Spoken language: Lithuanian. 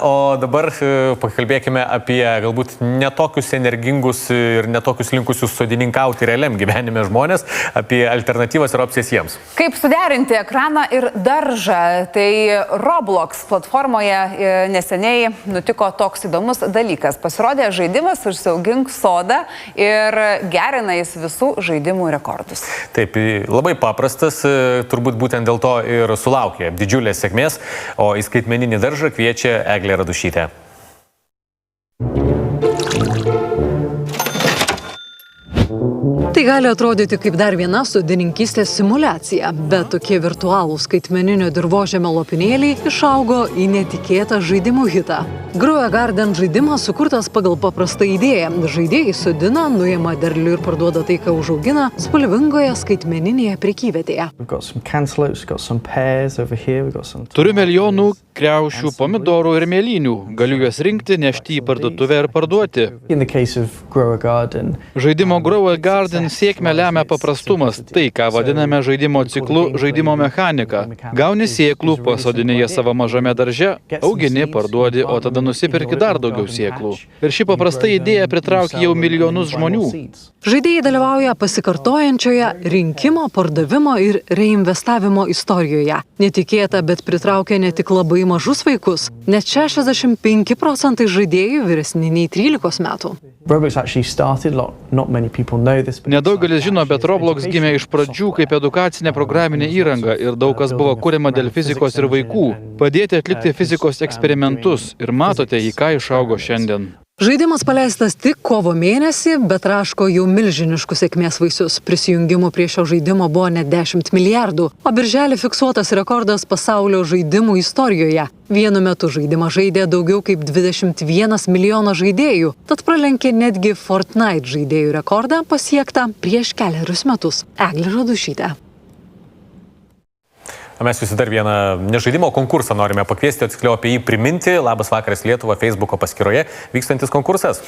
O dabar pakalbėkime apie galbūt netokius energingus ir netokius linkusius sodininkauti realiam gyvenime žmonės, apie alternatyvas ir opcijas jiems. Kaip suderinti ekraną ir daržą? Tai Roblox platformoje neseniai nutiko toks įdomus dalykas. Pasirodė žaidimas Užsiaugink sodą ir gerina jis visų žaidimų rekordus. Taip, labai paprastas, turbūt būtent dėl to ir sulaukė didžiulės sėkmės, o į skaitmeninį daržą kviečia Eglė Radušytė. Tai gali atrodyti kaip dar viena sodininkystės simulacija, bet tokie virtualūs skaitmeninio dirvožemio lopinėliai išaugo į netikėtą žaidimų hitą. Grow a Garden žaidimas sukurtas pagal paprastą idėją. Žaidėjai sodina, nuima derlių ir parduoda tai, ką užaugina, spalvingoje skaitmeninėje prekyvietėje. Turiu milijonų kriaušių, pomidorų ir mėlynių. Galiu juos rinkti, nešti į parduotuvę ir parduoti. Žaidimo Grow a Garden sėkmę lemia paprastumas. Tai, ką vadiname žaidimo ciklu, žaidimo mechanika. Gauni sėklų, pasodini jas savo mažame darže, augini, parduodi, o tada nusipirki dar daugiau sėklų. Ir ši paprasta idėja pritraukia jau milijonus žmonių. Žaidėjai dalyvauja pasikartojančioje rinkimo, pardavimo ir reinvestavimo istorijoje. Netikėta, bet pritraukia ne tik labai mažus vaikus. Net 65% žaidėjų vyresni nei 13 metų. Nedaugelis žino, bet Roblox gimė iš pradžių kaip edukacinė programinė įranga ir daug kas buvo kuriama dėl fizikos ir vaikų. Padėti atlikti fizikos eksperimentus ir matote, į ką išaugo šiandien. Žaidimas paleistas tik kovo mėnesį, bet raško jau milžiniškus sėkmės vaisius. Prisijungimų prie šio žaidimo buvo net 10 milijardų, o birželį fiksuotas rekordas pasaulio žaidimų istorijoje. Vienu metu žaidimą žaidė daugiau kaip 21 milijono žaidėjų, tad pralenkė netgi Fortnite žaidėjų rekordą pasiektą prieš keliarius metus. Eglė Radušytė. Mes visi dar vieną nežaidimo konkursą norime pakviesti, atsikliau apie jį priminti. Labas vakaras Lietuva Facebooko paskyroje vykstantis konkursas.